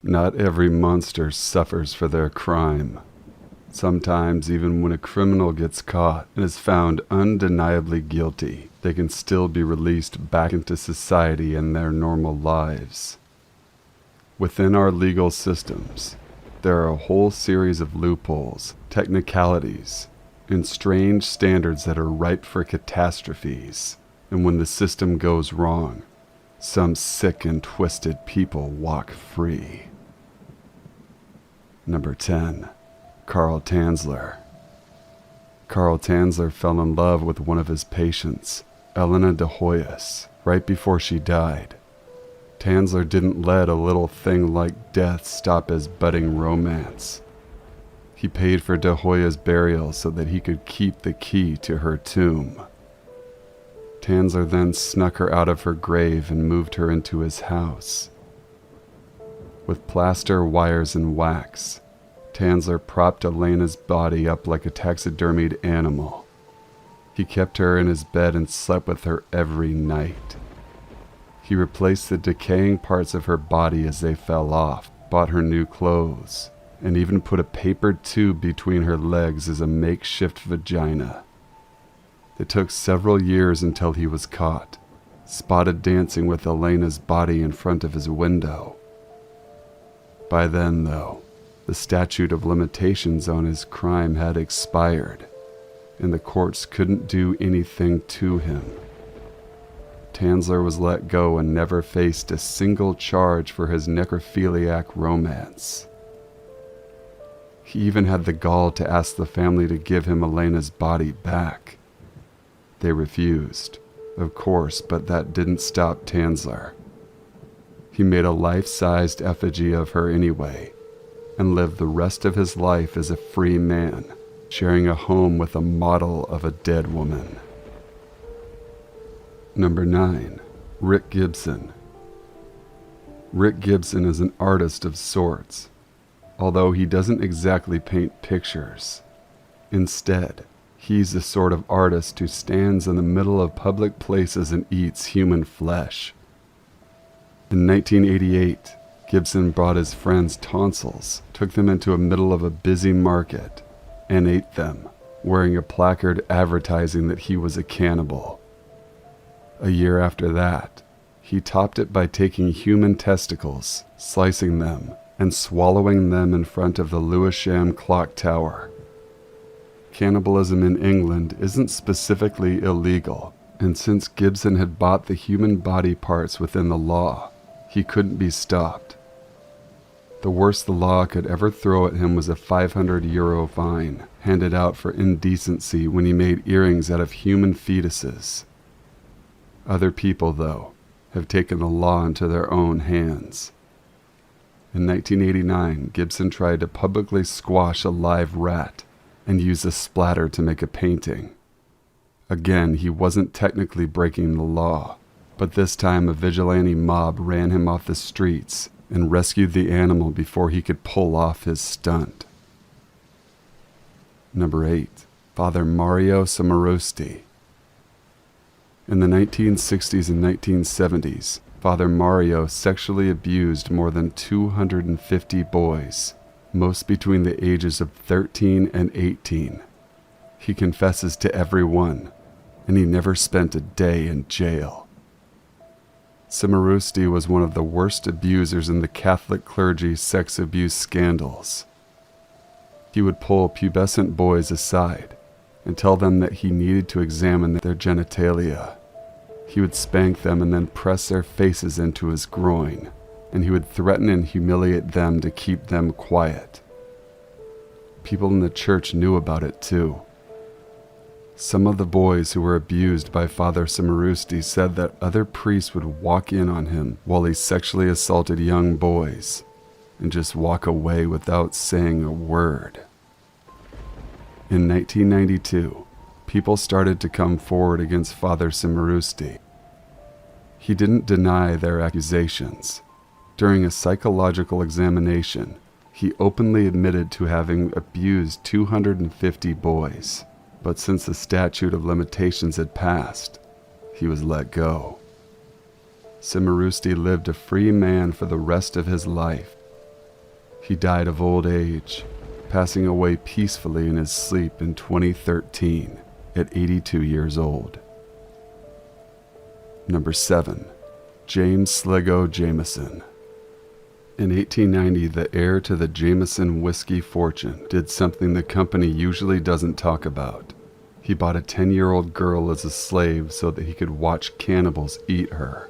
Not every monster suffers for their crime. Sometimes, even when a criminal gets caught and is found undeniably guilty, they can still be released back into society and their normal lives. Within our legal systems, there are a whole series of loopholes, technicalities, and strange standards that are ripe for catastrophes. And when the system goes wrong, some sick and twisted people walk free. Number 10. Carl Tanzler. Carl Tanzler fell in love with one of his patients, Elena de Hoyos, right before she died. Tanzler didn't let a little thing like death stop his budding romance. He paid for de Hoyos' burial so that he could keep the key to her tomb. Tanzler then snuck her out of her grave and moved her into his house. With plaster, wires, and wax, Tanzler propped Elena's body up like a taxidermied animal. He kept her in his bed and slept with her every night. He replaced the decaying parts of her body as they fell off, bought her new clothes, and even put a papered tube between her legs as a makeshift vagina. It took several years until he was caught, spotted dancing with Elena's body in front of his window. By then, though, the statute of limitations on his crime had expired, and the courts couldn't do anything to him. Tanzler was let go and never faced a single charge for his necrophiliac romance. He even had the gall to ask the family to give him Elena's body back. They refused, of course, but that didn't stop Tanzler. He made a life-sized effigy of her anyway, and lived the rest of his life as a free man, sharing a home with a model of a dead woman. Number 9. Rick Gibson. Rick Gibson is an artist of sorts, although he doesn't exactly paint pictures. Instead, he's the sort of artist who stands in the middle of public places and eats human flesh. In 1988, Gibson brought his friends tonsils, took them into the middle of a busy market, and ate them, wearing a placard advertising that he was a cannibal. A year after that, he topped it by taking human testicles, slicing them, and swallowing them in front of the Lewisham Clock Tower. Cannibalism in England isn't specifically illegal, and since Gibson had bought the human body parts within the law, he couldn't be stopped. The worst the law could ever throw at him was a €500 fine, handed out for indecency when he made earrings out of human fetuses. Other people, though, have taken the law into their own hands. In 1989, Gibson tried to publicly squash a live rat and use a splatter to make a painting. Again, he wasn't technically breaking the law, but this time a vigilante mob ran him off the streets and rescued the animal before he could pull off his stunt. Number 8. Father Mario Cimarosti. In the 1960s and 1970s, Father Mario sexually abused more than 250 boys, most between the ages of 13 and 18. He confesses to every one, and he never spent a day in jail. Cimarosti was one of the worst abusers in the Catholic clergy sex abuse scandals. He would pull pubescent boys aside and tell them that he needed to examine their genitalia. He would spank them and then press their faces into his groin, and he would threaten and humiliate them to keep them quiet. People in the church knew about it too. Some of the boys who were abused by Father Cimarosti said that other priests would walk in on him while he sexually assaulted young boys and just walk away without saying a word. In 1992, people started to come forward against Father Cimarosti. He didn't deny their accusations. During a psychological examination, he openly admitted to having abused 250 boys. But since the statute of limitations had passed, he was let go. Cimarosti lived a free man for the rest of his life, He died of old age, passing away peacefully in his sleep in 2013 at 82 years old. Number 7. James Sligo Jameson. In 1890, the heir to the Jameson whiskey fortune did something the company usually doesn't talk about. He bought a 10-year-old girl as a slave so that he could watch cannibals eat her.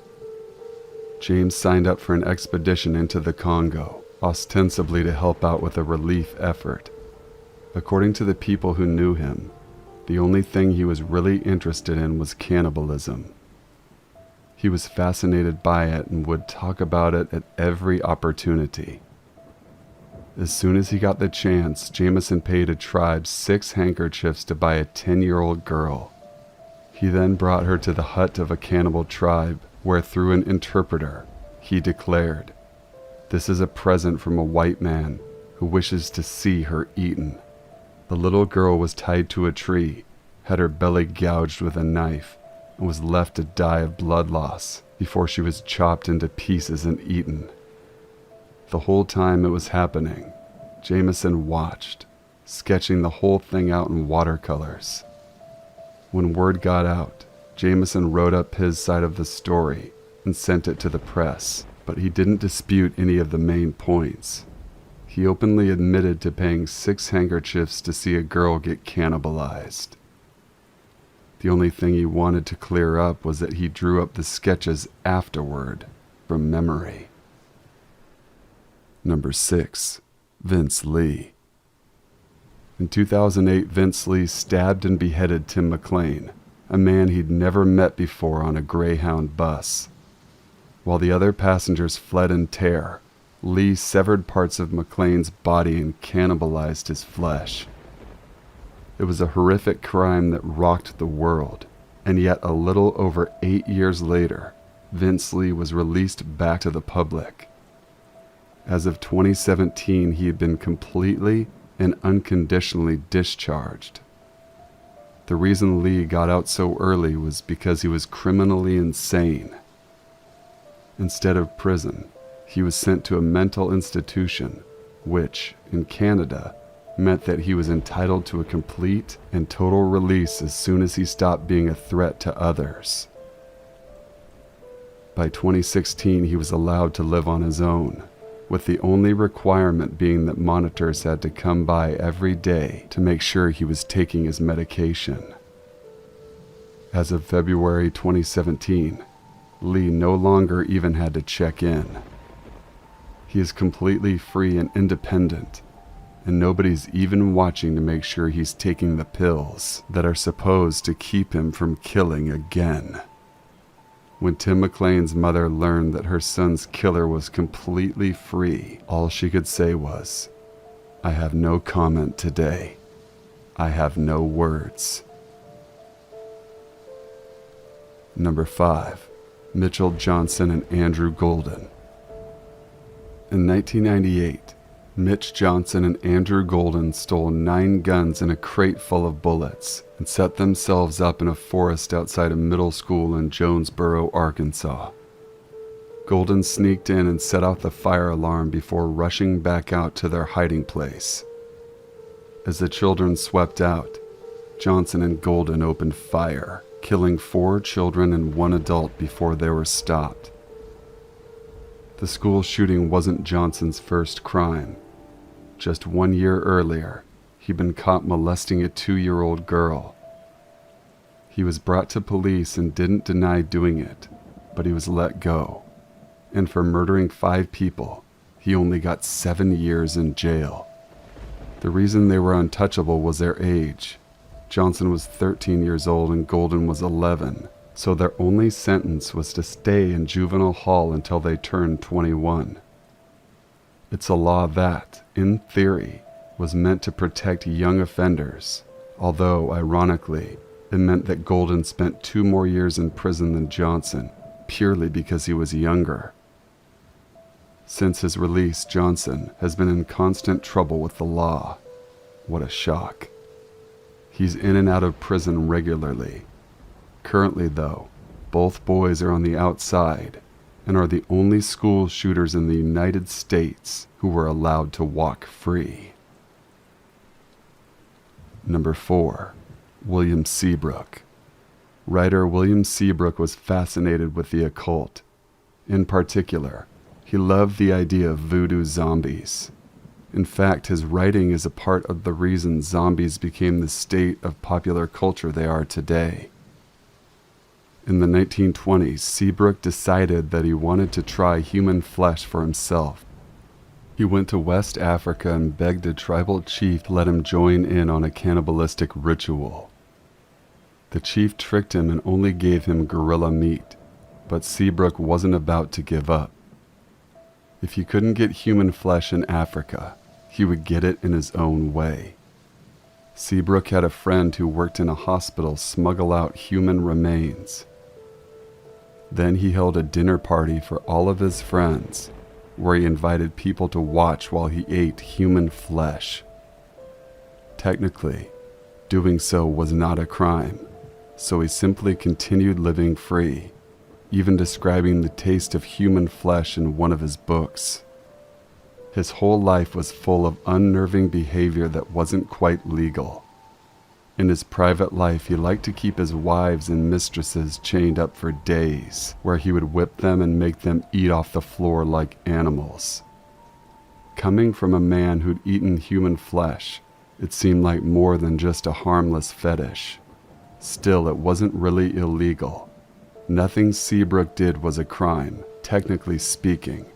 James signed up for an expedition into the Congo, ostensibly to help out with a relief effort. According to the people who knew him, the only thing he was really interested in was cannibalism. He was fascinated by it and would talk about it at every opportunity. As soon as he got the chance, Jameson paid a tribe 6 handkerchiefs to buy a 10-year-old girl. He then brought her to the hut of a cannibal tribe, where through an interpreter, he declared, "This is a present from a white man who wishes to see her eaten." The little girl was tied to a tree, had her belly gouged with a knife, and was left to die of blood loss before she was chopped into pieces and eaten. The whole time it was happening, Jameson watched, sketching the whole thing out in watercolors. When word got out, Jameson wrote up his side of the story and sent it to the press, but he didn't dispute any of the main points. He openly admitted to paying 6 handkerchiefs to see a girl get cannibalized. The only thing he wanted to clear up was that he drew up the sketches afterward from memory. Number 6. Vince Lee. In 2008, Vince Lee stabbed and beheaded Tim McLean, a man he'd never met before, on a Greyhound bus. While the other passengers fled in terror, Lee severed parts of McLean's body and cannibalized his flesh. It was a horrific crime that rocked the world, and yet a little over 8 years later, Vince Lee was released back to the public. As of 2017, he had been completely and unconditionally discharged. The reason Lee got out so early was because he was criminally insane. Instead of prison, he was sent to a mental institution, which, in Canada, meant that he was entitled to a complete and total release as soon as he stopped being a threat to others. By 2016, he was allowed to live on his own, with the only requirement being that monitors had to come by every day to make sure he was taking his medication. As of February 2017, Lee no longer even had to check in. He is completely free and independent, and nobody's even watching to make sure he's taking the pills that are supposed to keep him from killing again. When Tim McLean's mother learned that her son's killer was completely free, all she could say was, "I have no comment today. I have no words." Number 5. Mitchell Johnson and Andrew Golden. In 1998, Mitch Johnson and Andrew Golden stole 9 guns and a crate full of bullets and set themselves up in a forest outside a middle school in Jonesboro, Arkansas. Golden sneaked in and set off the fire alarm before rushing back out to their hiding place. As the children swept out, Johnson and Golden opened fire, killing 4 children and 1 adult before they were stopped. The school shooting wasn't Johnson's first crime. Just 1 year earlier, he'd been caught molesting a 2-year-old girl. He was brought to police and didn't deny doing it, but he was let go. And for murdering 5 people, he only got 7 years in jail. The reason they were untouchable was their age. Johnson was 13 years old and Golden was 11, so their only sentence was to stay in juvenile hall until they turned 21. It's a law that, in theory, was meant to protect young offenders, although, ironically, it meant that Golden spent 2 more years in prison than Johnson, purely because he was younger. Since his release, Johnson has been in constant trouble with the law. What a shock. He's in and out of prison regularly. Currently, though, both boys are on the outside, and are the only school shooters in the United States who were allowed to walk free. Number 4. William Seabrook. Writer William Seabrook was fascinated with the occult. In particular, he loved the idea of voodoo zombies. In fact, his writing is a part of the reason zombies became the state of popular culture they are today. In the 1920s, Seabrook decided that he wanted to try human flesh for himself. He went to West Africa and begged a tribal chief to let him join in on a cannibalistic ritual. The chief tricked him and only gave him gorilla meat, but Seabrook wasn't about to give up. If he couldn't get human flesh in Africa, he would get it in his own way. Seabrook had a friend who worked in a hospital smuggle out human remains. Then he held a dinner party for all of his friends, where he invited people to watch while he ate human flesh. Technically, doing so was not a crime, so he simply continued living free, even describing the taste of human flesh in one of his books. His whole life was full of unnerving behavior that wasn't quite legal. In his private life, he liked to keep his wives and mistresses chained up for days, where he would whip them and make them eat off the floor like animals. Coming from a man who'd eaten human flesh, it seemed like more than just a harmless fetish. Still, it wasn't really illegal. Nothing Seabrook did was a crime, technically speaking,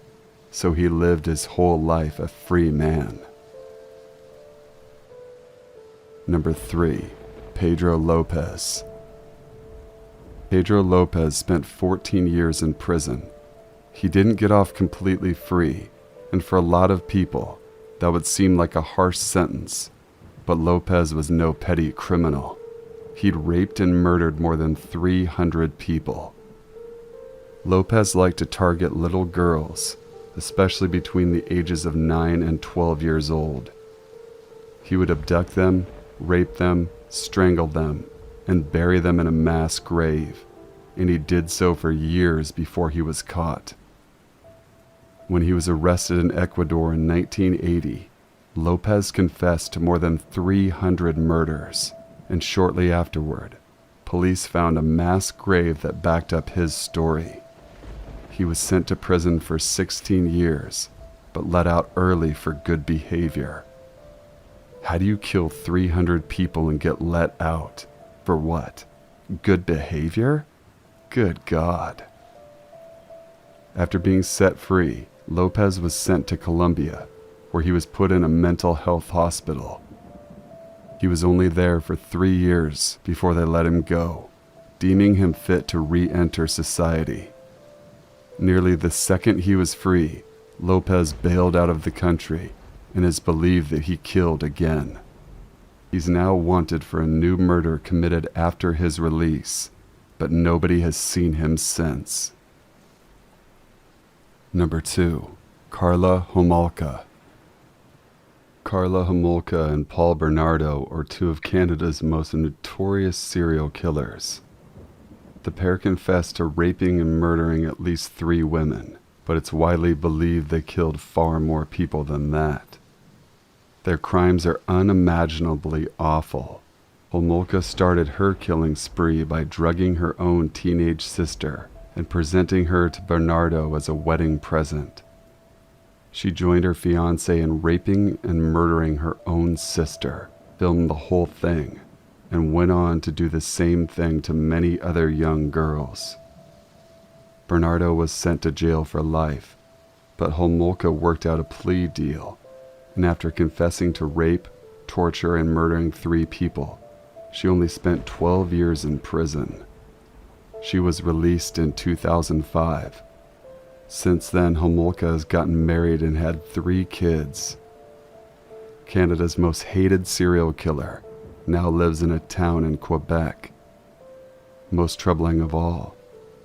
so he lived his whole life a free man. Number 3. Pedro Lopez. Pedro Lopez spent 14 years in prison. He didn't get off completely free, and for a lot of people, that would seem like a harsh sentence, but Lopez was no petty criminal. He'd raped and murdered more than 300 people. Lopez liked to target little girls, especially between the ages of 9 and 12 years old. He would abduct them, rape them, strangle them, and bury them in a mass grave, and he did so for years before he was caught. When he was arrested in Ecuador in 1980, Lopez confessed to more than 300 murders, and shortly afterward, police found a mass grave that backed up his story. He was sent to prison for 16 years, but let out early for good behavior. How do you kill 300 people and get let out? For what? Good behavior? Good God. After being set free, Lopez was sent to Colombia, where he was put in a mental health hospital. He was only there for 3 years before they let him go, deeming him fit to re-enter society. Nearly the second he was free, Lopez bailed out of the country, and is believed that he killed again. He's now wanted for a new murder committed after his release, but nobody has seen him since. Number 2. Karla Homolka. Karla Homolka and Paul Bernardo are two of Canada's most notorious serial killers. The pair confessed to raping and murdering at least 3 women, but it's widely believed they killed far more people than that. Their crimes are unimaginably awful. Homolka started her killing spree by drugging her own teenage sister and presenting her to Bernardo as a wedding present. She joined her fiancé in raping and murdering her own sister, filmed the whole thing, and went on to do the same thing to many other young girls. Bernardo was sent to jail for life, but Homolka worked out a plea deal, and after confessing to rape, torture, and murdering 3 people, she only spent 12 years in prison. She was released in 2005. Since then, Homolka has gotten married and had 3 kids. Canada's most hated serial killer now lives in a town in Quebec. Most troubling of all,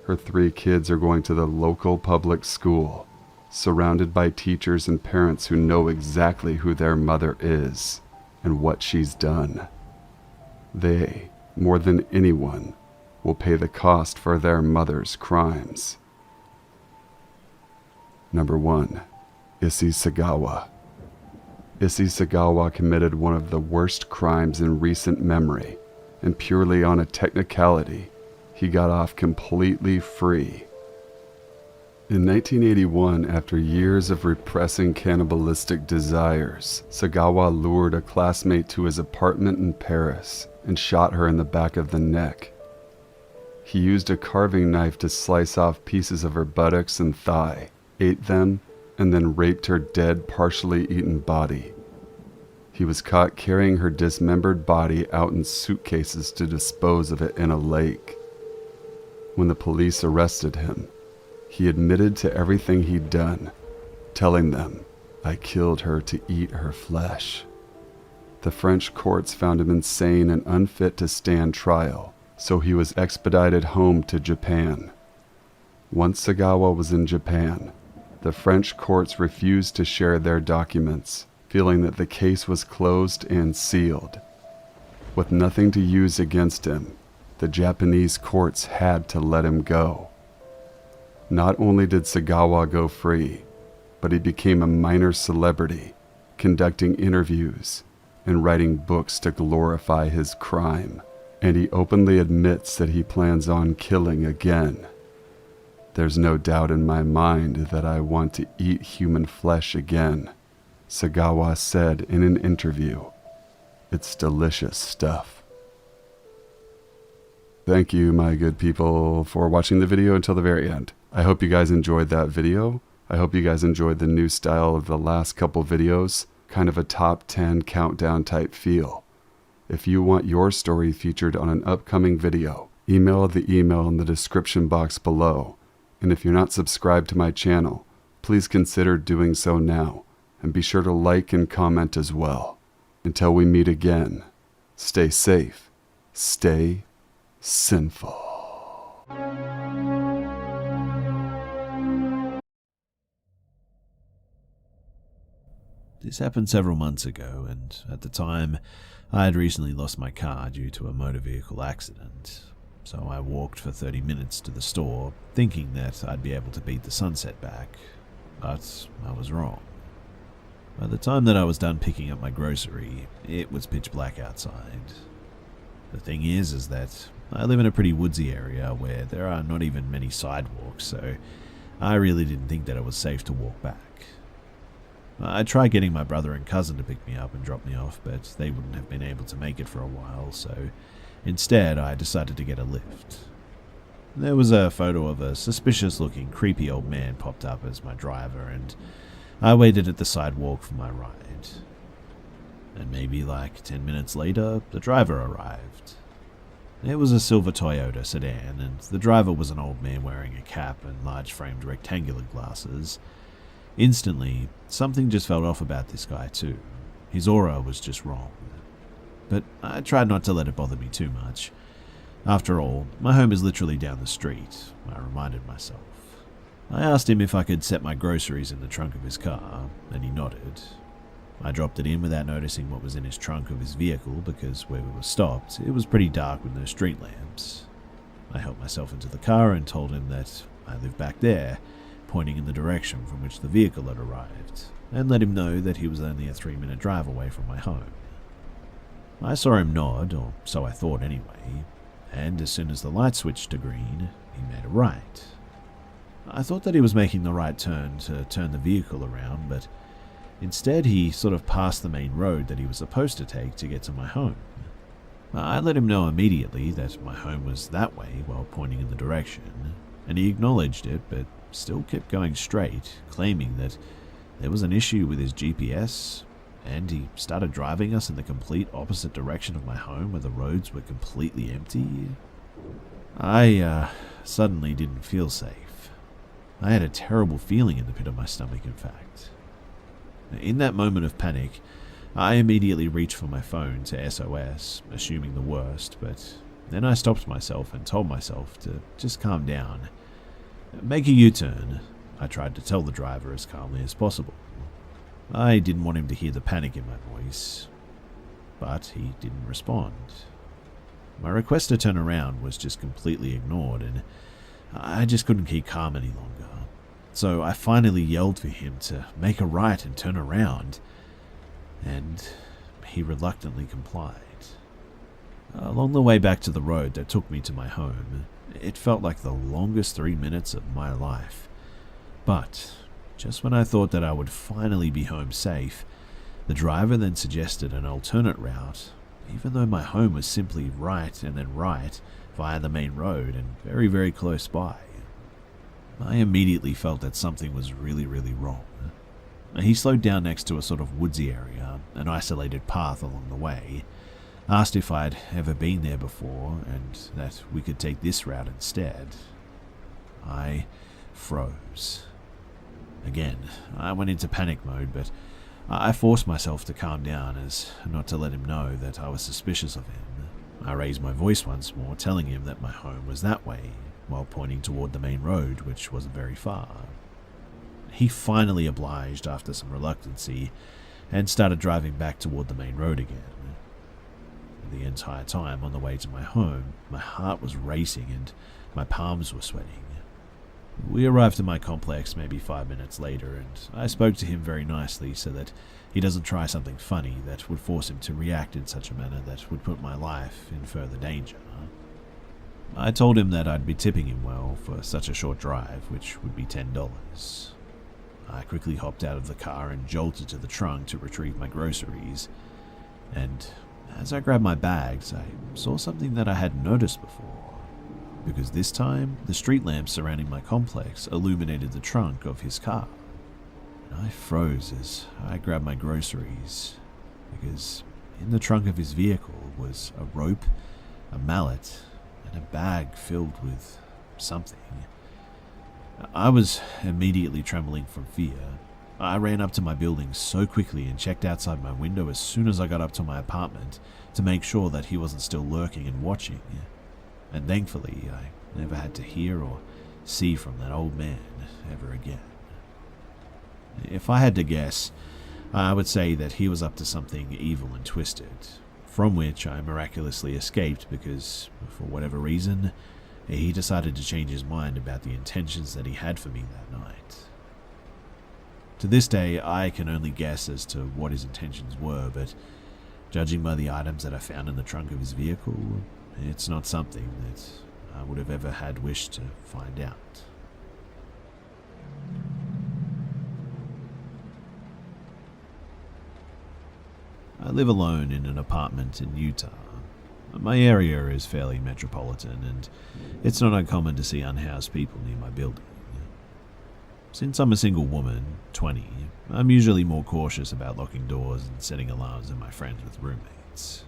her 3 kids are going to the local public school, surrounded by teachers and parents who know exactly who their mother is and what she's done. They, more than anyone, will pay the cost for their mother's crimes. Number 1. Issey Sagawa. Issey Sagawa committed one of the worst crimes in recent memory, and purely on a technicality, he got off completely free. In 1981, after years of repressing cannibalistic desires, Sagawa lured a classmate to his apartment in Paris and shot her in the back of the neck. He used a carving knife to slice off pieces of her buttocks and thigh, ate them, and then raped her dead, partially eaten body. He was caught carrying her dismembered body out in suitcases to dispose of it in a lake. When the police arrested him, he admitted to everything he'd done, telling them, "I killed her to eat her flesh." The French courts found him insane and unfit to stand trial, so he was expedited home to Japan. Once Sagawa was in Japan, the French courts refused to share their documents, feeling that the case was closed and sealed. With nothing to use against him, the Japanese courts had to let him go. Not only did Sagawa go free, but he became a minor celebrity, conducting interviews and writing books to glorify his crime, and he openly admits that he plans on killing again. "There's no doubt in my mind that I want to eat human flesh again," Sagawa said in an interview. "It's delicious stuff." Thank you, my good people, for watching the video until the very end. I hope you guys enjoyed that video. I hope you guys enjoyed the new style of the last couple videos, kind of a top 10 countdown type feel. If you want your story featured on an upcoming video, email the email in the description box below. And if you're not subscribed to my channel, please consider doing so now, and be sure to like and comment as well. Until we meet again, stay safe, stay sinful. This happened several months ago, and at the time, I had recently lost my car due to a motor vehicle accident. So I walked for 30 minutes to the store, thinking that I'd be able to beat the sunset back, but I was wrong. By the time that I was done picking up my grocery, it was pitch black outside. The thing is that I live in a pretty woodsy area where there are not even many sidewalks, so I really didn't think that it was safe to walk back. I tried getting my brother and cousin to pick me up and drop me off, but they wouldn't have been able to make it for a while, so instead I decided to get a lift. There was a photo of a suspicious-looking, creepy old man popped up as my driver, and I waited at the sidewalk for my ride. And maybe like 10 minutes later, the driver arrived. It was a silver Toyota sedan, and the driver was an old man wearing a cap and large-framed rectangular glasses. Instantly, something just felt off about this guy too. His aura was just wrong. But I tried not to let it bother me too much. After all, my home is literally down the street, I reminded myself. I asked him if I could set my groceries in the trunk of his car, and he nodded. I dropped it in without noticing what was in his trunk of his vehicle because where we were stopped, it was pretty dark with no street lamps. I helped myself into the car and told him that I live back there, pointing in the direction from which the vehicle had arrived, and let him know that he was only a 3-minute drive away from my home. I saw him nod, or so I thought anyway, and as soon as the light switched to green, he made a right. I thought that he was making the right turn to turn the vehicle around, but instead he sort of passed the main road that he was supposed to take to get to my home. I let him know immediately that my home was that way while pointing in the direction, and he acknowledged it, but still kept going straight, claiming that there was an issue with his GPS, and he started driving us in the complete opposite direction of my home where the roads were completely empty. I suddenly didn't feel safe. I had a terrible feeling in the pit of my stomach, in fact. In that moment of panic, I immediately reached for my phone to SOS, assuming the worst, but then I stopped myself and told myself to just calm down. "Make a U-turn," I tried to tell the driver as calmly as possible. I didn't want him to hear the panic in my voice, but he didn't respond. My request to turn around was just completely ignored, and I just couldn't keep calm any longer. So I finally yelled for him to make a right and turn around, and he reluctantly complied. Along the way back to the road that took me to my home, it felt like the longest 3 minutes of my life. But just when I thought that I would finally be home safe, the driver then suggested an alternate route, even though my home was simply right and then right via the main road and very, very close by. I immediately felt that something was really, really wrong. He slowed down next to a sort of woodsy area, an isolated path along the way, asked if I'd ever been there before and that we could take this route instead. I froze. Again, I went into panic mode, but I forced myself to calm down as not to let him know that I was suspicious of him. I raised my voice once more, telling him that my home was that way, while pointing toward the main road, which wasn't very far. He finally obliged after some reluctancy and started driving back toward the main road again. The entire time on the way to my home, my heart was racing and my palms were sweating. We arrived at my complex maybe 5 minutes later, and I spoke to him very nicely so that he doesn't try something funny that would force him to react in such a manner that would put my life in further danger. I told him that I'd be tipping him well for such a short drive, which would be $10. I quickly hopped out of the car and jolted to the trunk to retrieve my groceries, and as I grabbed my bags, I saw something that I hadn't noticed before, because this time the street lamps surrounding my complex illuminated the trunk of his car. And I froze as I grabbed my groceries, because in the trunk of his vehicle was a rope, a mallet, and a bag filled with something. I was immediately trembling from fear. I ran up to my building so quickly and checked outside my window as soon as I got up to my apartment to make sure that he wasn't still lurking and watching. And thankfully, I never had to hear or see from that old man ever again. If I had to guess, I would say that he was up to something evil and twisted, from which I miraculously escaped because, for whatever reason, he decided to change his mind about the intentions that he had for me that night. To this day, I can only guess as to what his intentions were, but judging by the items that I found in the trunk of his vehicle, it's not something that I would have ever had wished to find out. I live alone in an apartment in Utah. My area is fairly metropolitan, and it's not uncommon to see unhoused people near my building. Since I'm a single woman, 20, I'm usually more cautious about locking doors and setting alarms than my friends with roommates.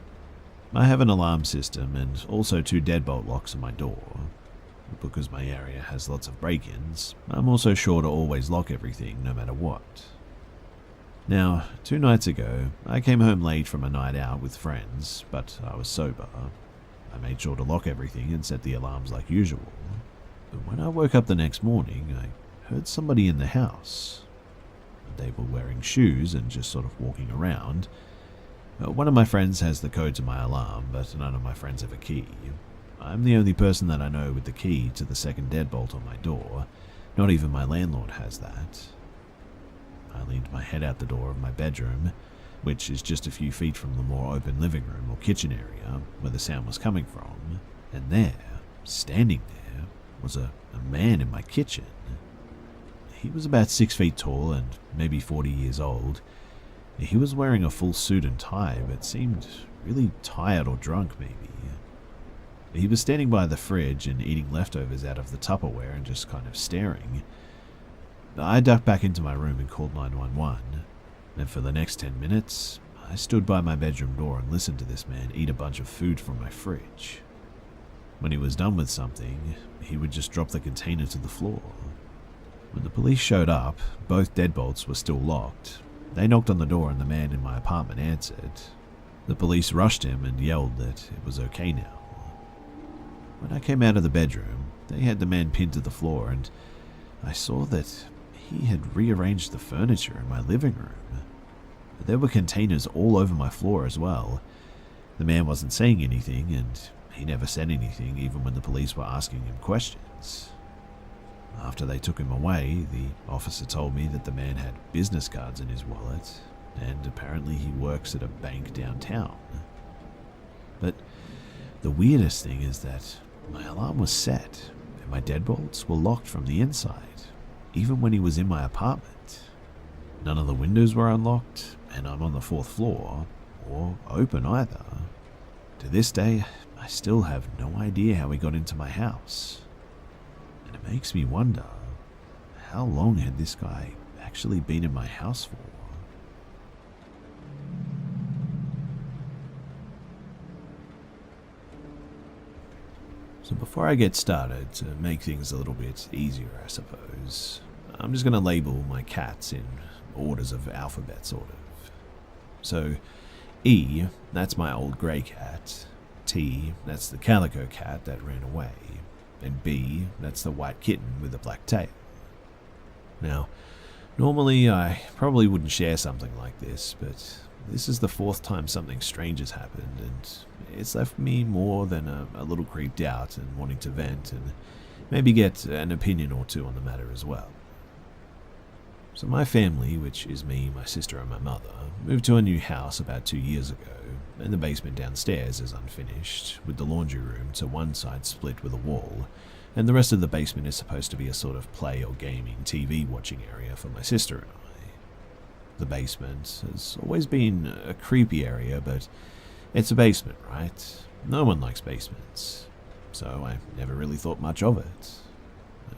I have an alarm system and also 2 deadbolt locks on my door. Because my area has lots of break-ins, I'm also sure to always lock everything no matter what. Now, 2 nights ago, I came home late from a night out with friends, but I was sober. I made sure to lock everything and set the alarms like usual. But when I woke up the next morning, I heard somebody in the house. They were wearing shoes and just sort of walking around. One of my friends has the code to my alarm, but none of my friends have a key. I'm the only person that I know with the key to the second deadbolt on my door. Not even my landlord has that. I leaned my head out the door of my bedroom, which is just a few feet from the more open living room or kitchen area where the sound was coming from, and there, standing there, was a man in my kitchen. He was about 6 feet tall and maybe 40 years old. He was wearing a full suit and tie, but seemed really tired or drunk maybe. He was standing by the fridge and eating leftovers out of the Tupperware and just kind of staring. I ducked back into my room and called 911, and for the next 10 minutes, I stood by my bedroom door and listened to this man eat a bunch of food from my fridge. When he was done with something, he would just drop the container to the floor. When the police showed up, both deadbolts were still locked. They knocked on the door and the man in my apartment answered. The police rushed him and yelled that it was okay now. When I came out of the bedroom, they had the man pinned to the floor, and I saw that he had rearranged the furniture in my living room. There were containers all over my floor as well. The man wasn't saying anything, and he never said anything even when the police were asking him questions. After they took him away, the officer told me that the man had business cards in his wallet, and apparently he works at a bank downtown. But the weirdest thing is that my alarm was set, and my deadbolts were locked from the inside, even when he was in my apartment. None of the windows were unlocked, and I'm on the 4th floor, or open either. To this day, I still have no idea how he got into my house. And it makes me wonder, how long had this guy actually been in my house for? So before I get started, to make things a little bit easier, I suppose, I'm just going to label my cats in orders of alphabet, sort of. So, E, that's my old grey cat. T, that's the calico cat that ran away. And B, that's the white kitten with the black tail. Now, normally I probably wouldn't share something like this, but this is the 4th time something strange has happened, and it's left me more than a little creeped out and wanting to vent and maybe get an opinion or two on the matter as well. So my family, which is me, my sister and my mother, moved to a new house about 2 years ago, and the basement downstairs is unfinished, with the laundry room to one side split with a wall, and the rest of the basement is supposed to be a sort of play or gaming TV watching area for my sister and I. The basement has always been a creepy area, but it's a basement, right? No one likes basements, so I never really thought much of it.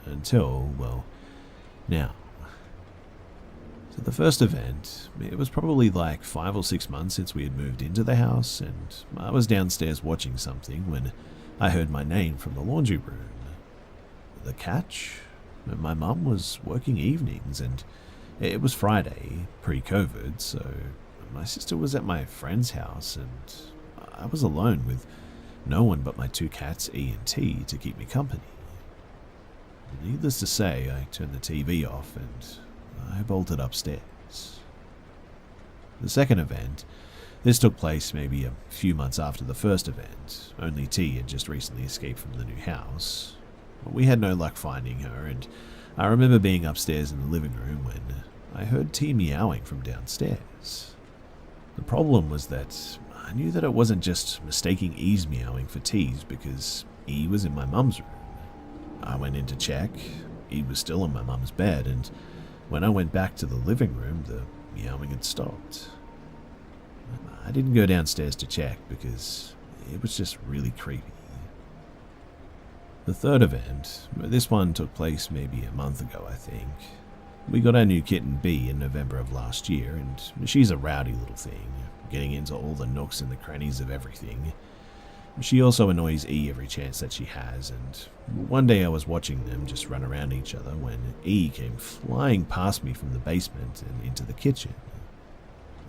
Until, well, now. So the first event, it was probably like 5 or 6 months since we had moved into the house, and I was downstairs watching something when I heard my name from the laundry room. The catch? My mum was working evenings, and it was Friday, pre-COVID, so my sister was at my friend's house, and I was alone with no one but my 2 cats, E and T, to keep me company. Needless to say, I turned the TV off, and I bolted upstairs. The second event, this took place maybe a few months after the first event. Only T had just recently escaped from the new house. We had no luck finding her, and I remember being upstairs in the living room when I heard T meowing from downstairs. The problem was that I knew that it wasn't just mistaking E's meowing for T's because E was in my mum's room. I went in to check. E was still in my mum's bed, and when I went back to the living room, the meowing had stopped. I didn't go downstairs to check because it was just really creepy. The third event, this one took place maybe a month ago, I think. We got our new kitten B in November of last year, and she's a rowdy little thing, getting into all the nooks and the crannies of everything. She also annoys E every chance that she has, and one day I was watching them just run around each other when E came flying past me from the basement and into the kitchen.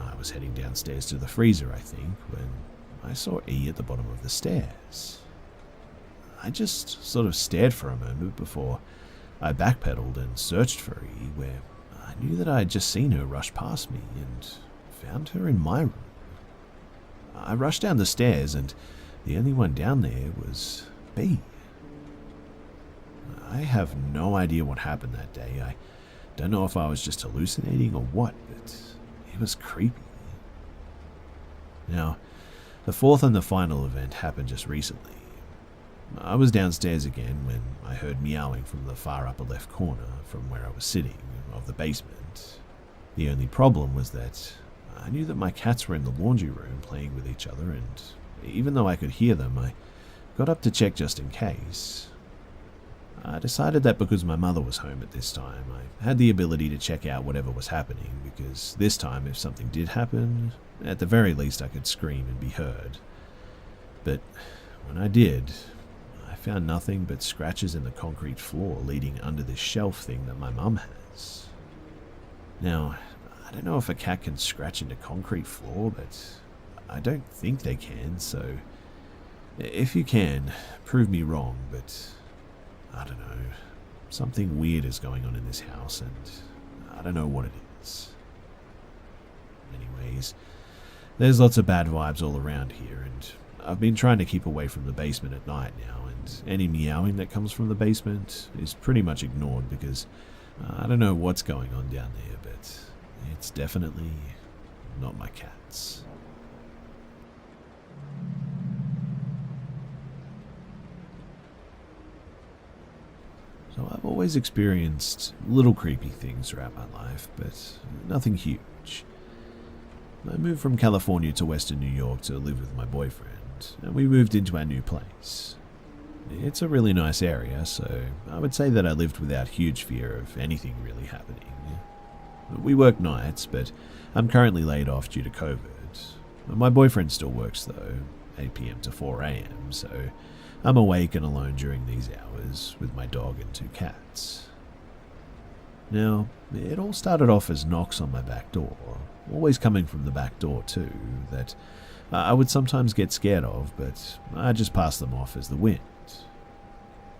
I was heading downstairs to the freezer, I think, when I saw E at the bottom of the stairs. I just sort of stared for a moment before I backpedaled and searched for E, where I knew that I had just seen her rush past me and found her in my room. I rushed down the stairs, and the only one down there was B. I have no idea what happened that day. I don't know if I was just hallucinating or what, but it was creepy. Now, the fourth and the final event happened just recently. I was downstairs again when I heard meowing from the far upper left corner from where I was sitting of the basement. The only problem was that I knew that my cats were in the laundry room playing with each other, and even though I could hear them, I got up to check just in case. I decided that because my mother was home at this time, I had the ability to check out whatever was happening, because this time if something did happen, at the very least I could scream and be heard. But when I did, I found nothing but scratches in the concrete floor leading under this shelf thing that my mum has. Now, I don't know if a cat can scratch into concrete floor, but I don't think they can, so if you can, prove me wrong, but I don't know. Something weird is going on in this house, and I don't know what it is. Anyways, there's lots of bad vibes all around here, and I've been trying to keep away from the basement at night now, and and any meowing that comes from the basement is pretty much ignored because I don't know what's going on down there, but it's definitely not my cats. So I've always experienced little creepy things throughout my life, but nothing huge. I moved from California to Western New York to live with my boyfriend, and we moved into our new place. It's a really nice area, so I would say that I lived without huge fear of anything really happening. We work nights, but I'm currently laid off due to COVID. My boyfriend still works though, 8 p.m. to 4 a.m., so I'm awake and alone during these hours with my dog and 2 cats. Now, it all started off as knocks on my back door, always coming from the back door too, that I would sometimes get scared of, but I just passed them off as the wind.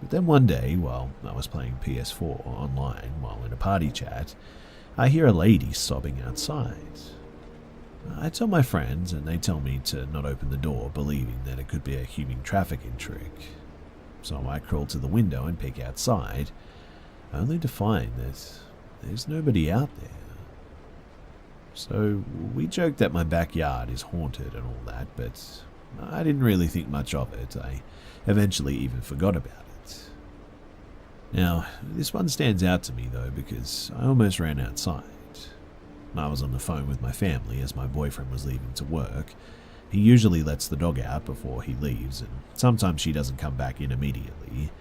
But then one day, while I was playing PS4 online while in a party chat, I hear a lady sobbing outside. I tell my friends, and they tell me to not open the door, believing that it could be a human trafficking trick. So I crawl to the window and peek outside, only to find that there's nobody out there. So we joked that my backyard is haunted and all that, but I didn't really think much of it. I eventually even forgot about it. Now, this one stands out to me though, because I almost ran outside. I was on the phone with my family as my boyfriend was leaving to work. He usually lets the dog out before he leaves, and sometimes she doesn't come back in immediately.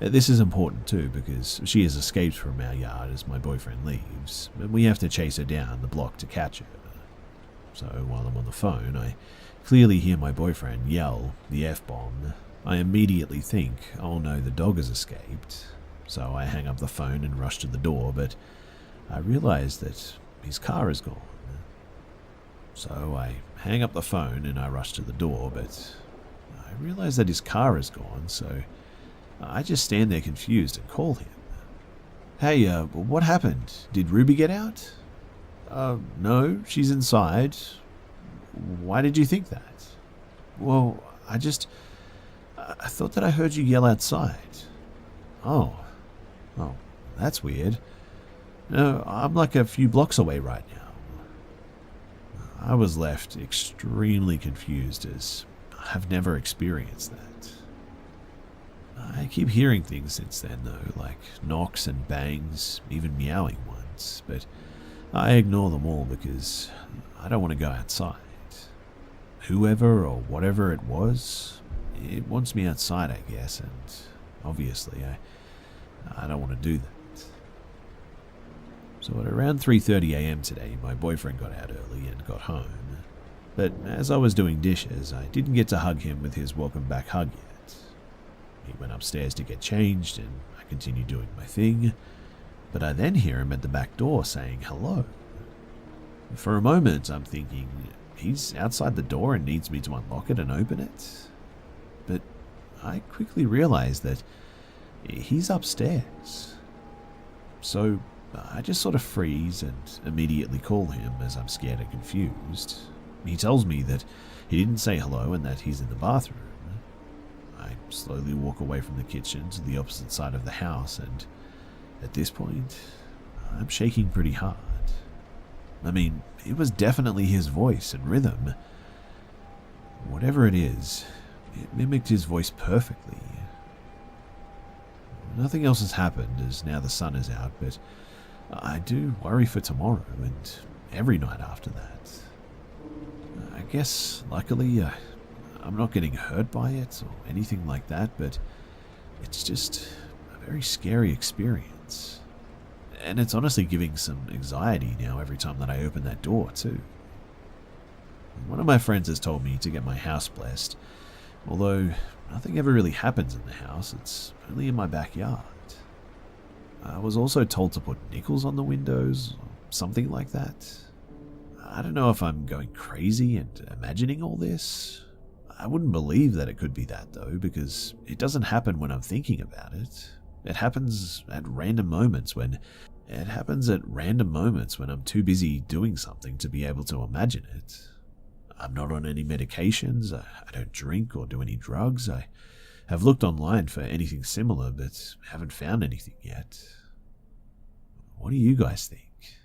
This is important too because she has escaped from our yard as my boyfriend leaves, and we have to chase her down the block to catch her. So while I'm on the phone, I clearly hear my boyfriend yell the F-bomb. I immediately think, oh no, the dog has escaped. So I hang up the phone and rush to the door, but I realize that his car is gone. So I hang up the phone and I rush to the door, but I realize that his car is gone, so I just stand there confused and call him. Hey, what happened? Did Ruby get out? No, she's inside. Why did you think that? Well, I thought that I heard you yell outside. Oh, that's weird. No, I'm like a few blocks away right now. I was left extremely confused as I've never experienced that. I keep hearing things since then though, like knocks and bangs, even meowing ones, but I ignore them all because I don't want to go outside. Whoever or whatever it was, it wants me outside, I guess, and obviously I don't want to do that. So at around 3:30 a.m. today, my boyfriend got out early and got home. But as I was doing dishes, I didn't get to hug him with his welcome back hug yet. He went upstairs to get changed and I continued doing my thing, but I then hear him at the back door saying hello. For a moment, I'm thinking, he's outside the door and needs me to unlock it and open it. But I quickly realize that he's upstairs. So I just sort of freeze and immediately call him as I'm scared and confused. He tells me that he didn't say hello and that he's in the bathroom. I slowly walk away from the kitchen to the opposite side of the house, and at this point, I'm shaking pretty hard. I mean, it was definitely his voice and rhythm. Whatever it is, it mimicked his voice perfectly. Nothing else has happened as now the sun is out, but I do worry for tomorrow and every night after that. I guess, luckily, I'm not getting hurt by it or anything like that, but it's just a very scary experience. And it's honestly giving some anxiety now every time that I open that door, too. One of my friends has told me to get my house blessed, although nothing ever really happens in the house, it's only in my backyard. I was also told to put nickels on the windows, or something like that. I don't know if I'm going crazy and imagining all this. I wouldn't believe that it could be that though, because it doesn't happen when I'm thinking about it. It happens at random moments when I'm too busy doing something to be able to imagine it. I'm not on any medications, I don't drink or do any drugs, I have looked online for anything similar, but haven't found anything yet. What do you guys think?